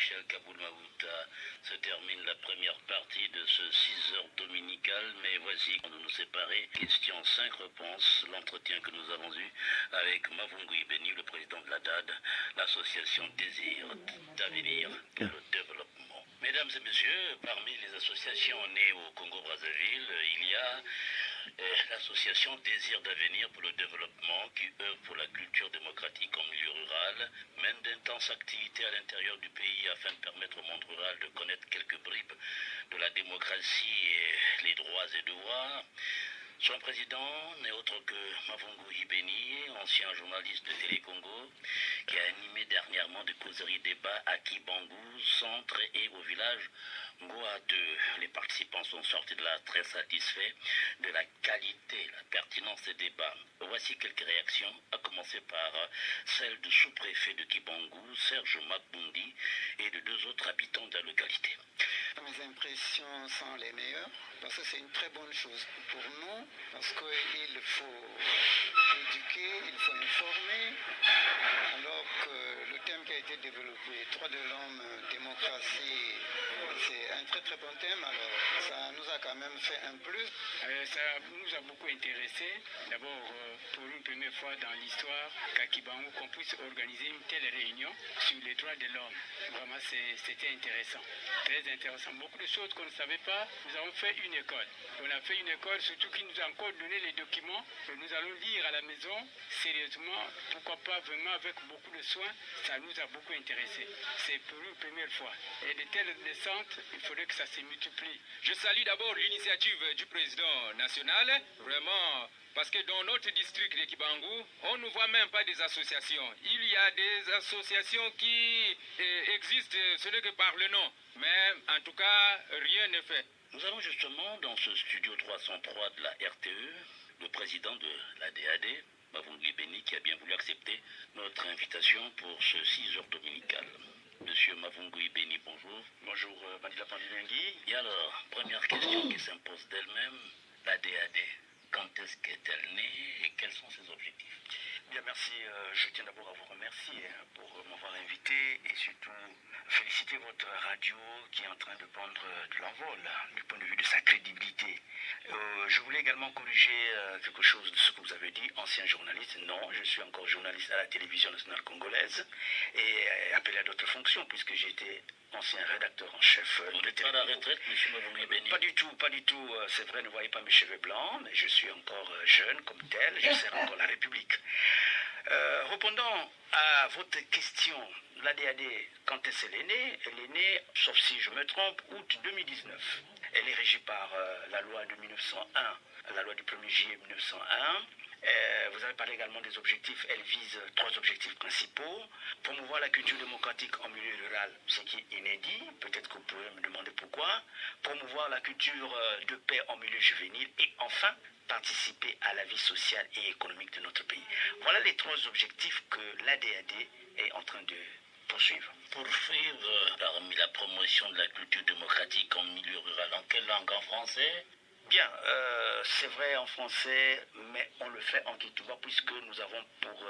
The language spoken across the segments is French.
Michel Kaboul-Maouta se termine la première partie de ce 6 heures dominical, mais voici, quand nous nous séparer, question 5 réponses, l'entretien que nous avons eu avec Mavungu Ibeni, le président de la DAD, l'association Désir d'avenir et le développement. Mesdames et messieurs, parmi les associations nées au Congo-Brazzaville, il y a l'association Désir d'avenir pour le développement qui œuvre pour la culture démocratique en milieu rural, mène d'intenses activités à l'intérieur du pays afin de permettre au monde rural de connaître quelques bribes de la démocratie et les droits et devoirs. Son président n'est autre que Mavungu Ibeni, ancien journaliste de Télé Congo, qui a animé dernièrement des causeries débats à Kibangou, centre et au village Ngoa 2. Les participants sont sortis de là très satisfaits de la qualité, la pertinence des débats. Voici quelques réactions, à commencer par celle du sous-préfet de Kibangou, Serge Makbundi, et de 2 autres habitants de la localité. Mes impressions sont les meilleures, parce que c'est une très bonne chose pour nous, parce qu'il faut éduquer, il faut informer, alors que le thème qui a été développé, droits de l'homme, démocratie, c'est un très très bon thème, alors ça nous a quand même fait un plus. Ça nous a beaucoup intéressé, d'abord pour une première fois dans l'histoire qu'à Kibangou qu'on puisse organiser une telle réunion sur les droits de l'homme. Vraiment c'était intéressant, très intéressant. Beaucoup de choses qu'on ne savait pas, nous avons fait une école. On a fait une école surtout qui nous a encore donné les documents que nous allons lire à la maison, sérieusement, pourquoi pas vraiment avec beaucoup de soin, ça nous a beaucoup intéressé. C'est pour une première fois. Et de telles descentes, il faudrait que ça se multiplie. Je salue d'abord l'initiative du président national, vraiment, parce que dans notre district de Kibangou, on ne voit même pas des associations. Il y a des associations qui existent, ce n'est que par le nom, mais en tout cas, rien n'est fait. Nous avons justement dans ce studio 303 de la RTE, le président de la DAD, Mavungu Ibeni, qui a bien voulu accepter notre invitation pour ce 6 heures dominical. Monsieur Mavungu Ibeni, bonjour. Bonjour, Bandila Pandilengui. Et alors, première question qui s'impose d'elle-même, la DAD, quand est-ce qu'est-elle née et quels sont ses objectifs? Bien, merci. Je tiens d'abord à vous remercier pour m'avoir invité et surtout féliciter votre radio qui est en train de prendre de l'envol du point de vue de sa crédibilité. Je voulais également corriger quelque chose de ce que vous avez dit, ancien journaliste. Non, je suis encore journaliste à la télévision nationale congolaise et appelé à d'autres fonctions puisque j'ai été ancien rédacteur en chef. Vous n'êtes pas à la retraite, M. Mavungu Ibeni? Pas du tout, pas du tout. C'est vrai, ne voyez pas mes cheveux blancs, mais je suis encore jeune comme tel, je sers encore la République. Répondant à votre question, la DAD, quand est-ce qu'elle est née? Elle est née, sauf si je me trompe, août 2019. Elle est régie par la loi de 1901, la loi du 1er juillet 1901. Vous avez parlé également des objectifs. Elle vise 3 objectifs principaux. Promouvoir la culture démocratique en milieu rural, ce qui est inédit. Peut-être que vous pouvez me demander pourquoi. Promouvoir la culture de paix en milieu juvénile. Et enfin, participer à la vie sociale et économique de notre pays. Voilà les 3 objectifs que l'ADAD est en train de poursuivre. Poursuivre parmi la promotion de la culture démocratique en milieu rural, en quelle langue? En français? Bien, c'est vrai en français, mais on le fait en Kituba puisque nous avons pour...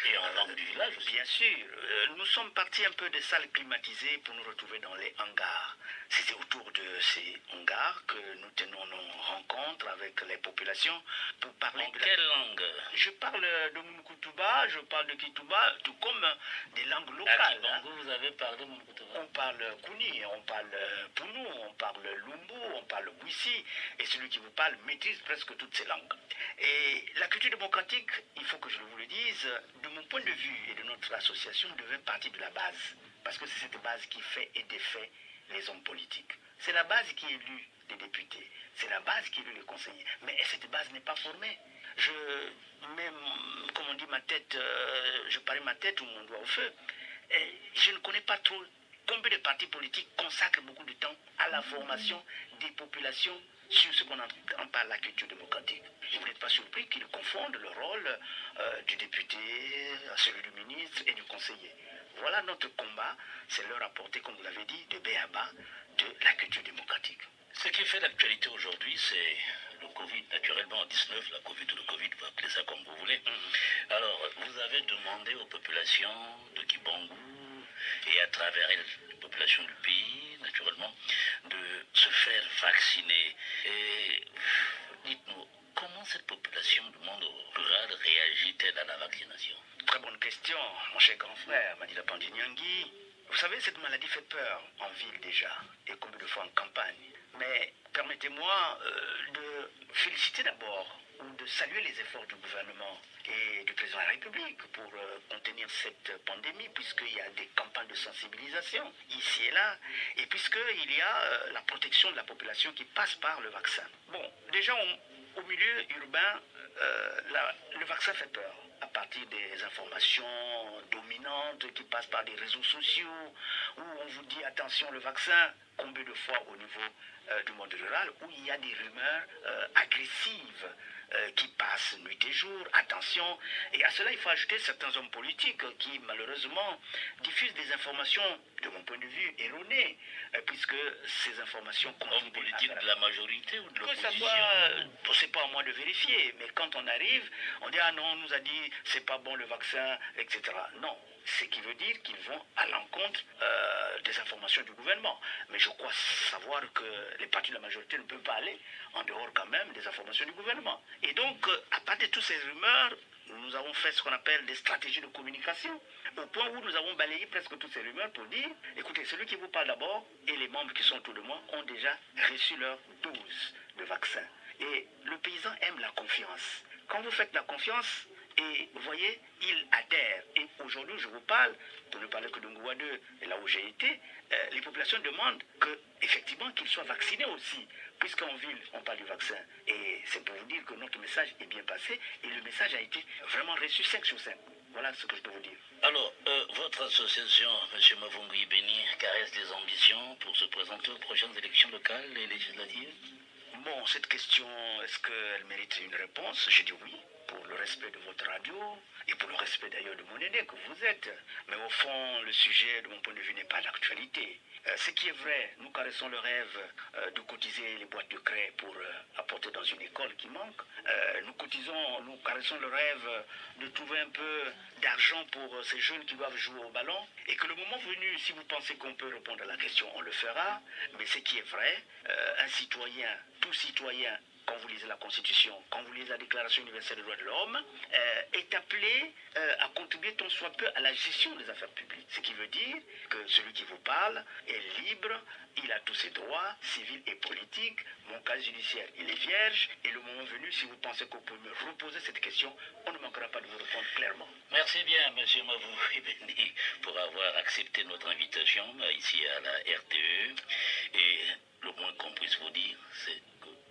et en langue du village aussi. Bien sûr, nous sommes partis un peu des salles climatisées pour nous retrouver dans les hangars. C'était autour de ces hangars que nous tenons nos rencontres avec les populations pour parler En quelle langue? Je parle de Mounukutuba, je parle de Kituba, tout comme des langues locales. À Kibangou, vous avez parlé Mounukutuba? On parle Kuni, on parle Pounou, on parle Lumbu, on parle Bouissi, et celui qui vous parle maîtrise presque toutes ces langues. Et la culture démocratique, il faut que je vous le dise, de mon point de vue et de notre association, devient partie de la base. Parce que c'est cette base qui fait et défait les hommes politiques. C'est la base qui élit les députés. C'est la base qui élit les conseillers. Mais cette base n'est pas formée. Je mets, comme on dit, ma tête, je parie ma tête ou mon doigt au feu. Et je ne connais pas trop combien de partis politiques consacrent beaucoup de temps à la formation des populations sur ce qu'on entend par la culture démocratique. Vous n'êtes pas surpris qu'ils confondent le rôle du député, celui du ministre et du conseiller. Voilà notre combat, c'est leur apporter, comme vous l'avez dit, de B à bas de la culture démocratique. Ce qui fait l'actualité aujourd'hui, c'est le Covid, naturellement, 19, la Covid ou le Covid, vous appelez ça comme vous voulez. Alors, vous avez demandé aux populations de Kibangou et à travers elle, la population du pays, naturellement, de se faire vacciner. Et dites-nous, comment cette population du monde rural réagit-elle à la vaccination? Très bonne question, mon cher grand frère, Madila Pandinyangui. Vous savez, cette maladie fait peur en ville déjà, et combien de fois en campagne. Mais permettez-moi de féliciter d'abord ou de saluer les efforts du gouvernement et du président de la République pour contenir cette pandémie, puisqu'il y a des campagnes de sensibilisation ici et là, et puisqu'il y a la protection de la population qui passe par le vaccin. Bon, déjà au milieu urbain, le vaccin fait peur à partir des informations dominantes qui passent par des réseaux sociaux, où on vous dit attention le vaccin, combien de fois au niveau du monde rural, où il y a des rumeurs agressives qui passent nuit et jour, attention. Et à cela, il faut ajouter certains hommes politiques qui, malheureusement, diffusent des informations, de mon point de vue, erronées, puisque ces informations continuent. Hommes politiques de la majorité ou de l'opposition? Que ça soit, c'est pas à moi de vérifier, mais quand on arrive, on dit ah non, on nous a dit c'est pas bon le vaccin, etc. Non. Ce qui veut dire qu'ils vont à l'encontre des informations du gouvernement. Mais je crois savoir que les partis de la majorité ne peuvent pas aller en dehors quand même des informations du gouvernement. Et donc, à partir de toutes ces rumeurs, nous avons fait ce qu'on appelle des stratégies de communication, au point où nous avons balayé presque toutes ces rumeurs pour dire, écoutez, celui qui vous parle d'abord et les membres qui sont autour de moi ont déjà reçu leur dose de vaccin. Et le paysan aime la confiance. Quand vous faites la confiance, et vous voyez, il adhère. Et aujourd'hui, je vous parle, pour ne parler que de Ngouwa 2, et là où j'ai été, les populations demandent effectivement qu'ils soient vaccinés aussi, puisqu'en ville, on parle du vaccin. Et c'est pour vous dire que notre message est bien passé, et le message a été vraiment reçu 5 sur 5. Voilà ce que je peux vous dire. Alors, votre association, M. Mavungi Beni, caresse des ambitions pour se présenter aux prochaines élections locales et législatives? Bon, cette question, est-ce qu'elle mérite une réponse? J'ai dit oui, pour le respect de votre radio et pour le respect d'ailleurs de mon aîné que vous êtes. Mais au fond, le sujet, de mon point de vue, n'est pas d'actualité. Ce qui est vrai, nous caressons le rêve de cotiser les boîtes de craie pour apporter dans une école qui manque. Nous caressons le rêve de trouver un peu d'argent pour ces jeunes qui doivent jouer au ballon. Et que le moment venu, si vous pensez qu'on peut répondre à la question, on le fera. Mais ce qui est vrai, un citoyen, tout citoyen, quand vous lisez la Constitution, quand vous lisez la Déclaration universelle des droits de l'homme, est appelé à contribuer tant soit peu à la gestion des affaires publiques. Ce qui veut dire que celui qui vous parle est libre, il a tous ses droits civils et politiques, mon casier judiciaire, il est vierge, et le moment venu, si vous pensez qu'on peut me reposer cette question, on ne manquera pas de vous répondre clairement. Merci bien, M. Mavou Ibeni, pour avoir accepté notre invitation ici à la RTE. Et le moins qu'on puisse vous dire, c'est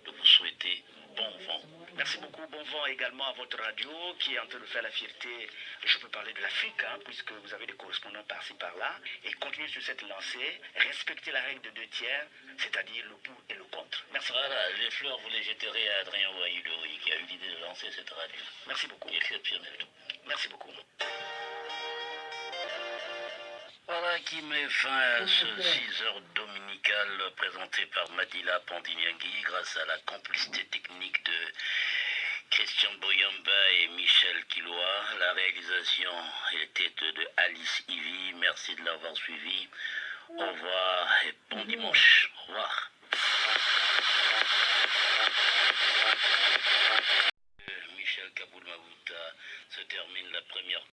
de vous souhaiter bon vent. Merci beaucoup, bon vent également à votre radio qui est en train de faire la fierté, je peux parler de l'Afrique, puisque vous avez des correspondants par-ci par-là, et continuez sur cette lancée, respectez la règle de 2 tiers, c'est-à-dire le pour et le contre. Merci beaucoup. Voilà, les fleurs, vous les jetterez à Adrien Ouahidori qui a eu l'idée de lancer cette radio. Merci beaucoup. Exceptionnel. Merci beaucoup. Voilà qui met fin à ce 6 heures dominical présenté par Madila Pandinyangui grâce à la complicité technique de Christian Boyamba et Michel Kiloa. La réalisation était de Alice Ivy. Merci de l'avoir suivi. Au revoir et bon dimanche. Au revoir. Michel Kaboul Mavouta se termine la première